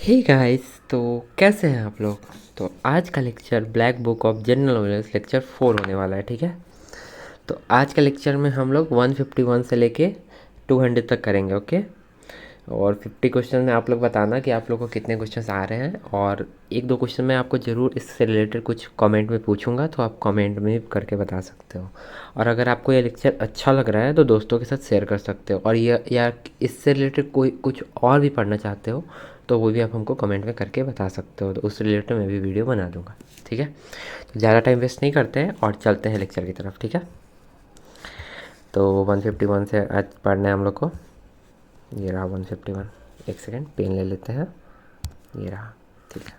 Hey guys, तो कैसे हैं आप लोग। तो आज का lecture black book of general knowledge lecture 4 होने वाला है। ठीक है, तो आज के लेक्चर में हम लोग 151 से लेके 200 तक करेंगे। ओके, और 50 क्वेश्चन में आप लोग बताना कि आप लोग को कितने क्वेश्चंस आ रहे हैं, और एक दो क्वेश्चन मैं आपको ज़रूर इससे रिलेटेड कुछ कमेंट में पूछूंगा, तो आप कमेंट में करके बता सकते हो। और अगर आपको ये लेक्चर अच्छा लग रहा है तो दोस्तों के साथ शेयर कर सकते हो, और ये या इससे रिलेटेड कोई कुछ और भी पढ़ना चाहते हो तो वो भी आप हमको कमेंट में करके बता सकते हो, तो उस रिलेटेड मैं भी वीडियो बना दूंगा। ठीक है, तो ज़्यादा टाइम वेस्ट नहीं करते हैं और चलते हैं लेक्चर की तरफ। ठीक है, तो 151 से आज पढ़ना है हम लोग को। ये रहा 151। एक सेकेंड पेन ले लेते हैं, ये रहा। ठीक है,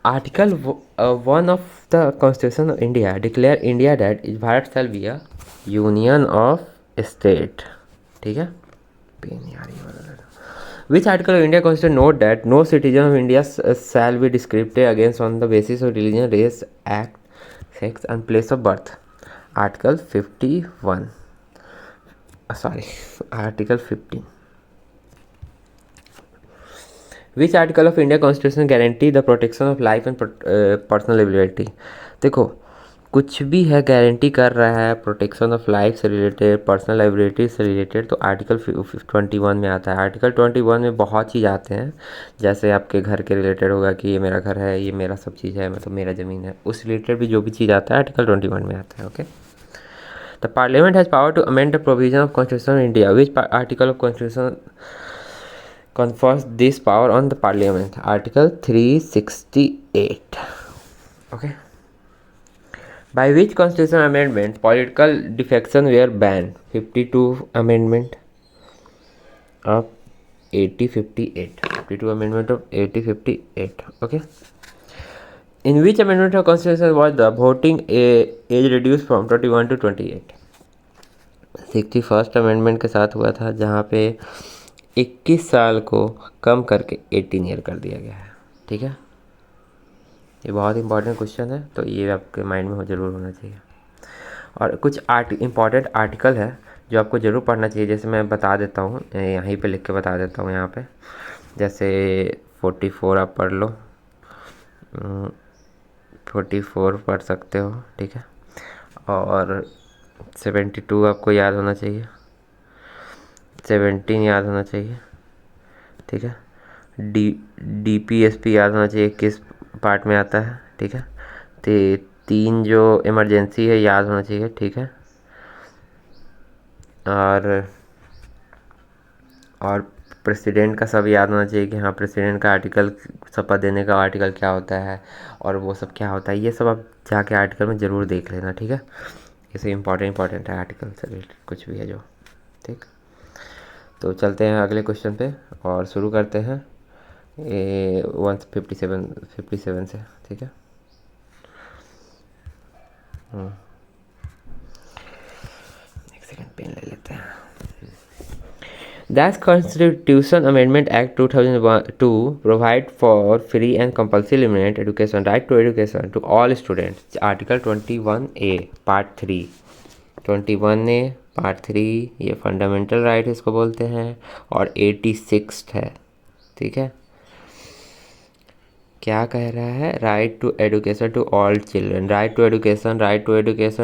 article 1 of the constitution of India declare India that Bharat shall be a union of state. ठीक है, पेन यार ये वाला। Which article of India Constitution note that no citizen of India shall be discriminated against on the basis of religion, race, act, sex, and place of birth? Article 51. Sorry, Article 15. Which article of India Constitution guarantee the protection of life and personal liberty? देखो, कुछ भी है guarantee कर रहा है protection of life से related, personal liability से related, तो आर्टिकल 21 में आता है। आर्टिकल 21 में बहुत चीज़ आते हैं, जैसे आपके घर के रिलेटेड होगा कि ये मेरा घर है, ये मेरा सब चीज़ है, मतलब मेरा ज़मीन है, उस रिलेटेड भी जो भी चीज़ आता है आर्टिकल 21 में आता है। Okay, the parliament has power to amend the provision of constitution of India. Which article of constitution confers this power on the parliament? Article 368. Okay, by which constitutional amendment political defection were banned? 52 amendment of 1858. 52 amendment of 1858. Okay, in which amendment of constitution was the voting age reduced from 21 to 28? 61st amendment के साथ हुआ था, जहाँ पे 21 साल को कम करके 18 year कर दिया गया है। ठीक है, ये बहुत इंपॉर्टेंट क्वेश्चन है, तो ये आपके माइंड में ज़रूर होना चाहिए। और कुछ इंपॉर्टेंट आर्टिकल है जो आपको ज़रूर पढ़ना चाहिए, जैसे मैं बता देता हूँ, यहीं पे लिख के बता देता हूँ यहाँ पे। जैसे 44 आप पढ़ लो, 44 पढ़ सकते हो। ठीक है, और 72 आपको याद होना चाहिए, 17 याद होना चाहिए। ठीक है, DPSP याद होना चाहिए, किस पार्ट में आता है। ठीक है, तो 3 जो इमरजेंसी है याद होना चाहिए। ठीक है, और प्रेसिडेंट का सब याद होना चाहिए कि हाँ प्रेसिडेंट का आर्टिकल, शपथ देने का आर्टिकल क्या होता है और वो सब क्या होता है, ये सब आप जाके आर्टिकल में ज़रूर देख लेना। ठीक है, ये सब इंपॉर्टेंट है आर्टिकल से रिलेटेड कुछ भी है जो। ठीक, तो चलते हैं अगले क्वेश्चन पे और शुरू करते हैं 157 से। ठीक है, एक सेकंड पेन ले लेते हैं। Thus, Constitution Amendment Act 2002 provide for free and compulsory limited education, right to education to all students. Article 21A Part 3, 21A Part 3 ये फंडामेंटल राइट इसको बोलते हैं, और 86 है। ठीक है, क्या कह रहा है? Right to education to all children. Right to education,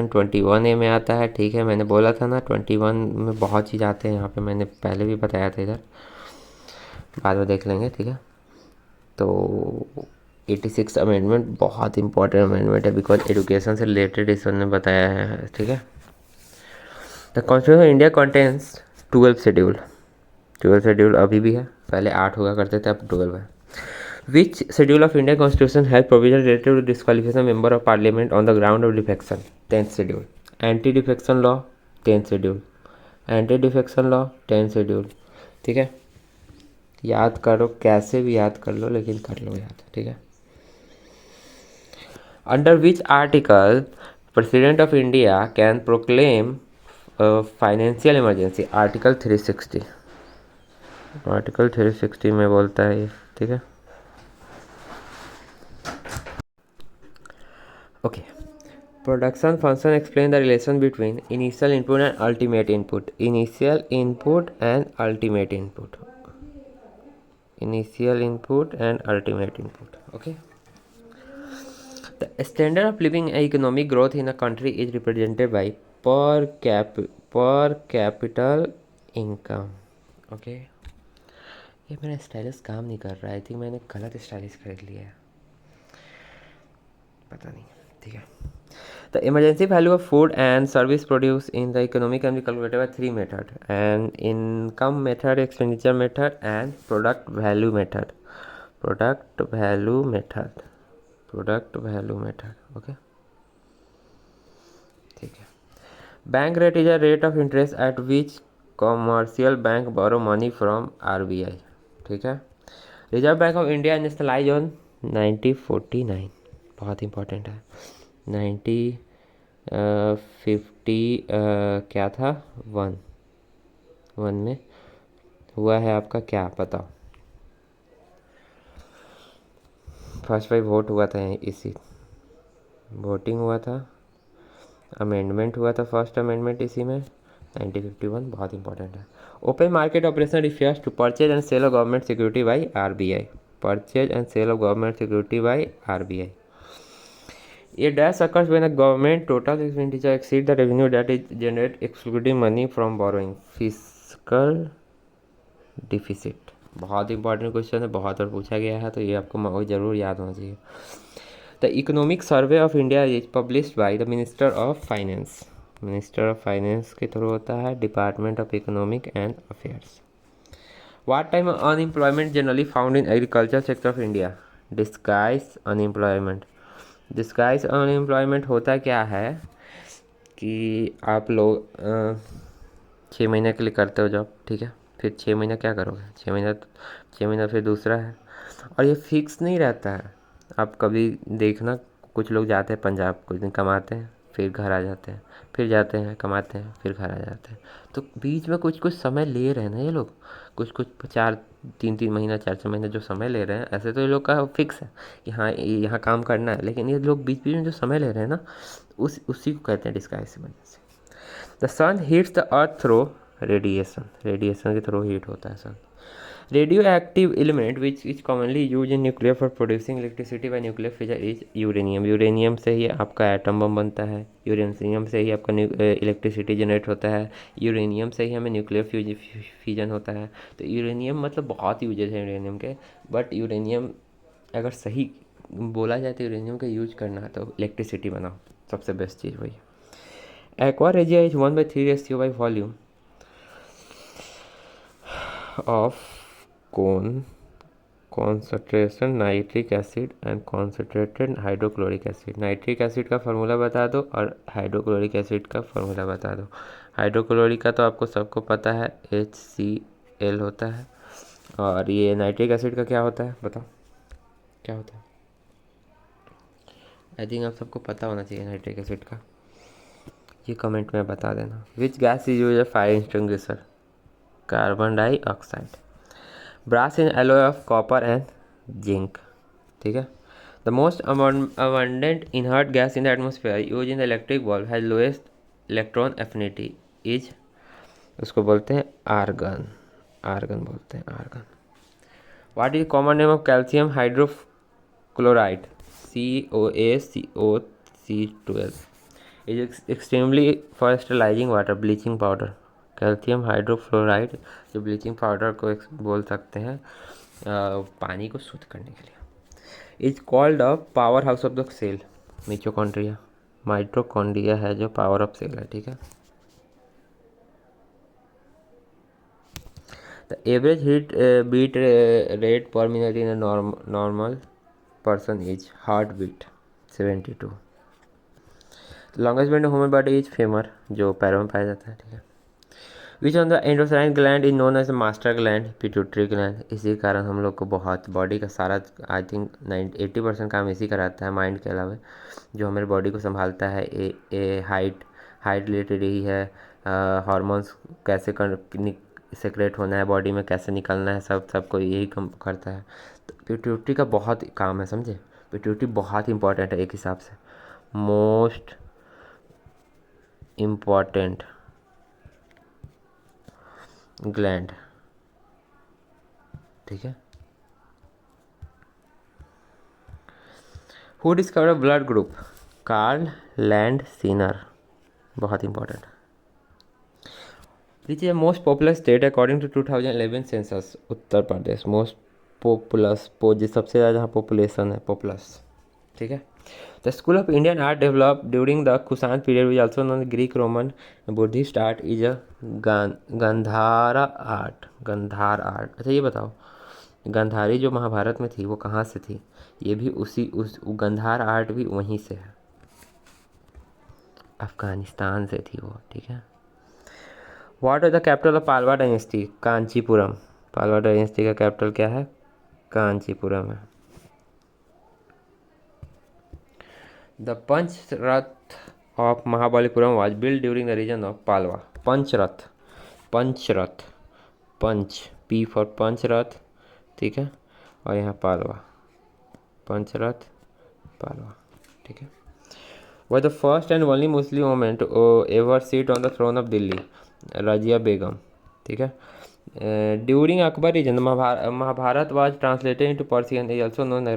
21A में आता है। ठीक है, मैंने बोला था ना 21 में बहुत चीज़ आते हैं, यहाँ पे मैंने पहले भी बताया था, इधर बाद में देख लेंगे। ठीक है, तो 86 अमेंडमेंट बहुत इंपॉर्टेंट अमेंडमेंट है, बिकॉज एडुकेशन से रिलेटेड इसने बताया है। ठीक है, the constitution of India contains 12 schedule. 12 schedule अभी भी है, पहले 8 हुआ करते थे, अब 12 है। Which schedule of Indian Constitution has provision related to disqualification member of parliament on the ground of defection? 10th schedule. Anti-defection law 10th schedule. Anti-defection law 10th schedule. ठीक है, याद करो, कैसे भी याद कर लो, लेकिन कर लो याद। ठीक है, under which article president of India can proclaim financial emergency? Article 360। Article 360 में बोलता है ये। ठीक है, okay, production function explain the relation between initial input and ultimate input. Initial input and ultimate input. initial input and ultimate input. Okay. The standard of living and economic growth in a country is represented by per capital income. Okay. ये मेरा stylish काम नहीं कर रहा है। I think मैंने गलत stylish खरीद लिया है, पता नहीं। ठीक है। The emergency value of food and service produced in the economy can be calculated by three methods: and income method, expenditure method, and product value method. Product value method. Product value method. Okay. ठीक है। Bank rate is a rate of interest at which commercial bank borrow money from RBI. ठीक है। Reserve bank of India nationalise on 1949, बहुत important है। 1950 क्या था, one में हुआ है आपका, क्या बताओ। फर्स्ट बाई वोट हुआ था इसी, वोटिंग हुआ था, अमेंडमेंट हुआ था, फर्स्ट अमेंडमेंट इसी में 1951, बहुत इंपॉर्टेंट है। Open market operation refers to purchase and sale of government security by RBI. Purchase and sale of government security by RBI. A dash occurs when a government total expenditure exceed the revenue that is generated excluding money from borrowing. Fiscal deficit. बहुत important question है, बहुत बार पूछा गया है, तो ये आपको ज़रूर याद होना चाहिए। The economic survey of India is published by the minister of finance. Minister of finance के थ्रू होता है, department of economic and affairs. What time unemployment generally found in agriculture sector of India? Disguise unemployment. Disguise unemployment होता क्या है कि आप लोग 6 महीने के लिए करते हो जॉब, ठीक है, फिर 6 महीना क्या करोगे, 6 महीना फिर दूसरा है, और ये फिक्स नहीं रहता है। आप कभी देखना, कुछ लोग जाते हैं पंजाब, कुछ दिन कमाते हैं, फिर घर आ जाते हैं, फिर जाते हैं कमाते हैं, फिर घर आ जाते हैं। तो बीच में कुछ कुछ समय ले रहे हैं ना ये लोग, कुछ कुछ 3 3 महीना 4 4 महीना जो समय ले रहे हैं, ऐसे तो ये लोग का फिक्स है कि हाँ यहाँ काम करना है, लेकिन ये लोग बीच बीच में जो समय ले रहे हैं ना, उसी को कहते हैं डिस्गाइज की वजह से। The sun heats the earth through radiation. Radiation के थ्रू हीट होता है sun. Radioactive element which is commonly use in nuclear for producing electricity by nuclear fission is uranium. Uranium से ही आपका एटम बम बनता है, uranium से ही आपका इलेक्ट्रिसिटी जनरेट होता है, यूरेनियम से ही हमें न्यूक्लियर फ्यूजन होता है। तो यूरेनियम मतलब बहुत यूजेज है यूरेनियम के, बट यूरेनियम अगर सही बोला जाए तो यूरेनियम का यूज करना है तो इलेक्ट्रिसिटी बनाओ, सबसे बेस्ट चीज़ वही है। Aqua regia is 1/3 ratio by volume of concentration nitric acid and concentrated hydrochloric acid. Nitric acid का फार्मूला बता दो और हाइड्रोक्लोरिक एसिड का फार्मूला बता दो। हाइड्रोक्लोरिक का तो आपको सबको पता है, HCl होता है, और ये नाइट्रिक एसिड का क्या होता है बताओ, क्या होता है? आई थिंक आप सबको पता होना चाहिए नाइट्रिक एसिड का, ये कमेंट में बता देना। Which gas is use fire extinguisher? Carbon dioxide. Brass in alloy of copper and zinc. ठीक है। The most abundant inert gas in the atmosphere use in the electric bulb has lowest electron affinity is, उसको बोलते हैं argon. Argon बोलते हैं, argon. What is common name of calcium hydrochloride? COaCO12 is extremely for sterilising water bleaching powder. Calcium hydrofluoride जो bleaching powder को बोल सकते हैं पानी को शुद्ध करने के लिए। Is called a power house of the cell. Mitochondria, mitochondria है जो पावर ऑफ सेल है, ठीक है। The average heart beat rate per minute in a normal person is heart beat 72। Longest band human body is femur, जो पैरों में पाया जाता है, ठीक है। Which one the endocrine gland is known as master gland? Pituitary gland. इसी कारण हम लोग को बहुत बॉडी का सारा, आई थिंक 80% काम इसी कराता है माइंड के अलावा, जो हमारे बॉडी को संभालता है। हाइट रिलेटेड यही है, हार्मोन्स कैसे सेक्रेट होना है बॉडी में, कैसे निकलना है, सबको यही कम करता है। तो पिट्यूटरी का बहुत काम है, समझे। पिट्यूटरी बहुत इंपॉर्टेंट है एक हिसाब से, मोस्ट इम्पॉर्टेंट ग्लैंड, ठीक है। Who discover blood group? Karl Landsteiner, बहुत important. Which is most popular state according to 2011 census? Uttar Pradesh. Most populous जो सबसे ज़्यादा जहाँ पॉपुलेशन है, पॉपुलस, ठीक है। The school of Indian art develop during the Kushan period which also known Greek Roman Buddhist art is a Gandhara art. Gandhara art, अच्छा ये बताओ, गंधारी जो महाभारत में थी वो कहाँ से थी? ये भी उस गंधार आर्ट भी वहीं से है, अफगानिस्तान से थी वो, ठीक है। What is the capital of Pallava dynasty? Kanchipuram. Pallava dynasty का कैपिटल क्या है? कांचीपुरम है। The Pancharatha of Mahabalipuram was build during the reign of Pallava. Pancharatha, Pancharatha, Pancha, P for Pancharatha, ठीक है, और यहाँ पालवा, पंचरथ पालवा, ठीक है। Who the first and only Muslim women to ever seat on the throne of Delhi? Razia Begum, ठीक है। During Akbar reign Mahabharata was translated into Persian is also known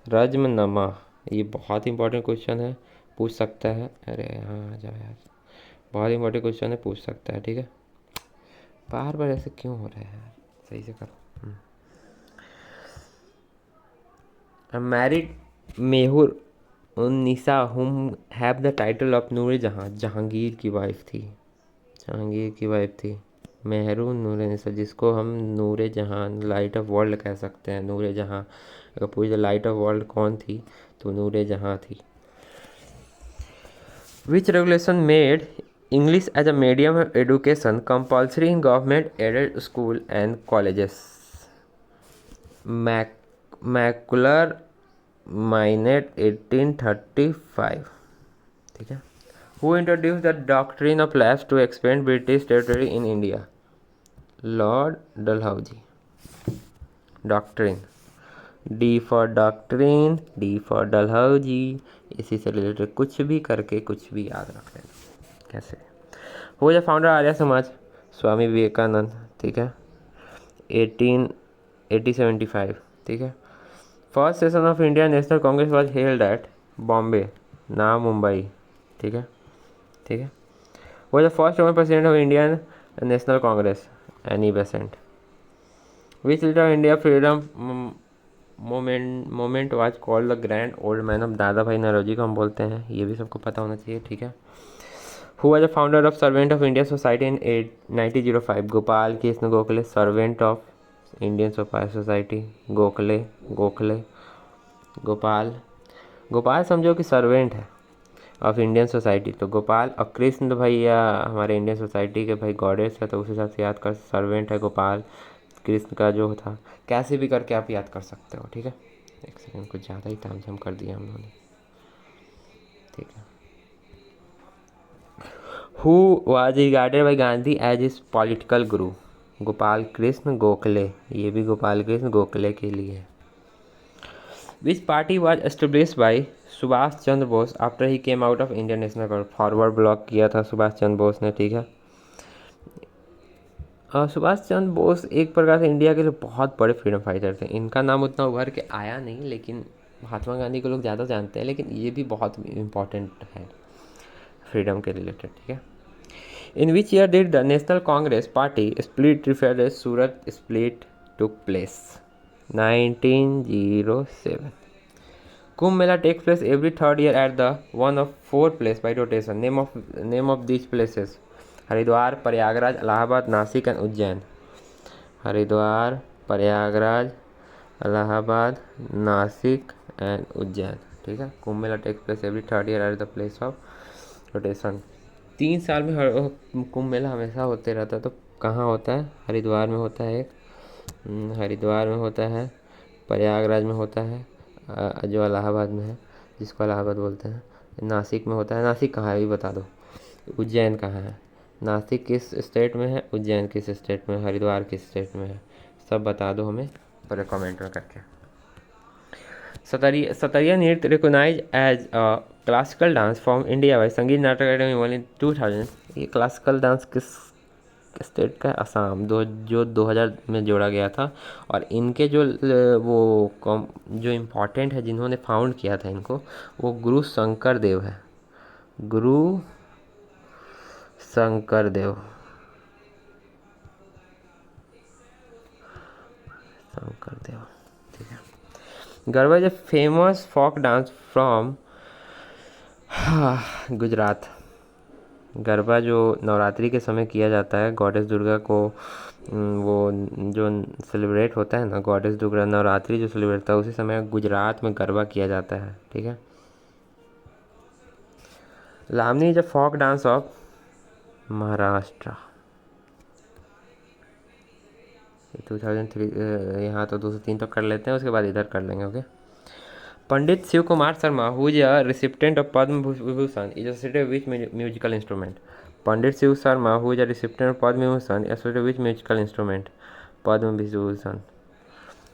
Razmnama. ये बहुत इंपॉर्टेंट क्वेश्चन है, पूछ सकता है। अरे हाँ, आ जाओ यार, बहुत इंपॉर्टेंट क्वेश्चन है, पूछ सकता है, ठीक है। बार बार ऐसे क्यों हो रहा है यार, सही से करो। मैरिड मेहुर उन्नीसा हुम हैव द टाइटल ऑफ नूर जहाँ? जहांगीर की वाइफ थी, जहांगीर की वाइफ थी मेहरू नूर निसा, जिसको हम नूर जहाँ, लाइट ऑफ वर्ल्ड कह सकते हैं। नूर जहाँ, अगर पूछे लाइट ऑफ वर्ल्ड कौन थी तो नूर जहाँ थी। Which regulation made English as a medium of education compulsory in government aided school and colleges? Macaulay minute 1835, ठीक है। Who introduce the doctrine of lapse to expand British territory in India? Lord Dalhousie. Doctrine, D for doctrine, D for Dalhousie. इसी से related कुछ भी करके कुछ भी याद रख लेना। कैसे? Who is the founder Arya Samaj? Swami Vivekananda, ठीक है, 1875, ठीक है। First session of India national Congress was held at Bombay, ना मुंबई, ठीक है, ठीक है। वो the first woman president of Indian national Congress? Annie Besant. Which leader of India freedom moment was called the grand old man of? दादा भाई नौरोजी को हम बोलते हैं, ये भी सबको पता होना चाहिए, ठीक है। Who was the founder of servant of India society in 1905? Gopal Krishna Gokhale, servant of Indian society, Gokhale, Gokhale, Gopal, Gopal समझो कि सर्वेंट है ऑफ इंडियन सोसाइटी, तो गोपाल। और कृष्ण भैया हमारे इंडियन सोसाइटी के भाई गॉडेस है, तो उस हिसाब से याद कर, सर्वेंट है गोपाल। कृष्ण का जो था, कैसे भी करके आप याद कर सकते हो, ठीक है। एक सेकंड, कुछ ज़्यादा ही तामझाम कर दिया हम लोगों ने, ठीक है। Who was regarded by Gandhi as is political guru? Gopal Krishna Gokhale, ये भी गोपाल कृष्ण गोखले के लिए। विच party was establish by Subhash Chandra Bose after he came out of Indian national Congress? Forward block किया था सुभाष चंद्र बोस ने, ठीक है। सुभाष चंद्र बोस एक प्रकार से इंडिया के लिए बहुत बड़े फ्रीडम फाइटर थे। इनका नाम उतना उभर के आया नहीं, लेकिन महात्मा गांधी को लोग ज़्यादा जानते हैं, लेकिन ये भी बहुत इम्पोर्टेंट है फ्रीडम के रिलेटेड, ठीक है। In which year did the national Congress party split referred as Surat split took place? 1907। Kumbh Mela takes place every third year at the one of four place by rotation. Name of these places? Haridwar, Prayagraj, Allahabad, Nashik and Ujjain. Haridwar, Prayagraj, Allahabad, Nashik and Ujjain, ठीक है। Kumbh Mela takes place every third year at the place of rotation. 3 साल में कुंभ मेला हमेशा होते रहता है, तो कहाँ होता है? हरिद्वार में होता है एक, हरिद्वार में होता है, प्रयागराज में होता है, जो इलाहाबाद में है, जिसको इलाहाबाद बोलते हैं, नासिक में होता है। नासिक कहाँ है ये बता दो। उज्जैन कहाँ है? नासिक किस स्टेट में है, उज्जैन किस स्टेट में, हरिद्वार किस स्टेट में है, सब बता दो हमें पूरे कमेंट में करके। Sattriya Nritya recognise as a classical dance from India by Sangeet Natak academy one in 2000। ये क्लासिकल डांस किस स्टेट का है असम, जो 2000 में जोड़ा गया था। और इनके जो जो इम्पोर्टेंट है जिन्होंने फाउंड किया था इनको, वो गुरु शंकर देव है। गुरु शंकर देव, शंकर देव, ठीक है। Garba is a famous folk dance from Gujarat. Garba जो नवरात्रि के समय किया जाता है, गॉडेस दुर्गा को वो जो सेलिब्रेट होता है ना, गॉडेस दुर्गा नवरात्रि जो सेलिब्रेट होता है उसी समय गुजरात में गरबा किया जाता है, ठीक है। Lavani is a folk dance of Maharashtra. 2003, यहाँ तो 203 तो कर लेते हैं, उसके बाद इधर कर लेंगे, okay. Pandit Shiv Kumar Sharma who is a recipient of Padma Vibhushan is associated which musical instrument. Pandit Shiv Sharma who is a recipient of Padma Vibhushan associated which musical instrument. Padma Vibhushan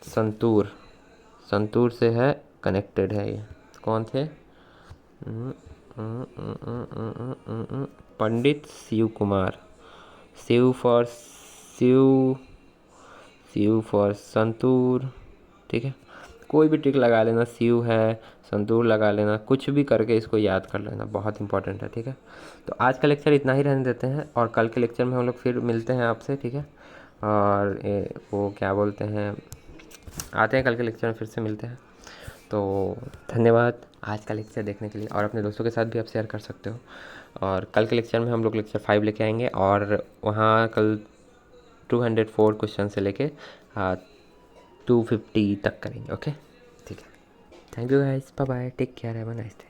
santoor, santoor से है, कनेक्टेड है ये। कौन थे? पंडित शिव कुमार, शिव फॉर शिव, शिव फॉर संतूर, ठीक है। कोई भी ट्रिक लगा लेना, शिव है, संतूर लगा लेना, कुछ भी करके इसको याद कर लेना, बहुत इंपॉर्टेंट है, ठीक है। तो आज का लेक्चर इतना ही रहने देते हैं, और कल के लेक्चर में हम लोग फिर मिलते हैं आपसे, ठीक है। और वो क्या बोलते हैं, आते हैं कल के लेक्चर में फिर से मिलते हैं। तो धन्यवाद आज का लेक्चर देखने के लिए, और अपने दोस्तों के साथ भी आप शेयर कर सकते हो। और कल के लेक्चर में हम लोग लेक्चर 5 लेके आएंगे, और वहाँ कल 204 क्वेश्चन से लेके 250 तक करेंगे, ओके, ठीक है। Thank you guys, bye bye, take care, have a nice day.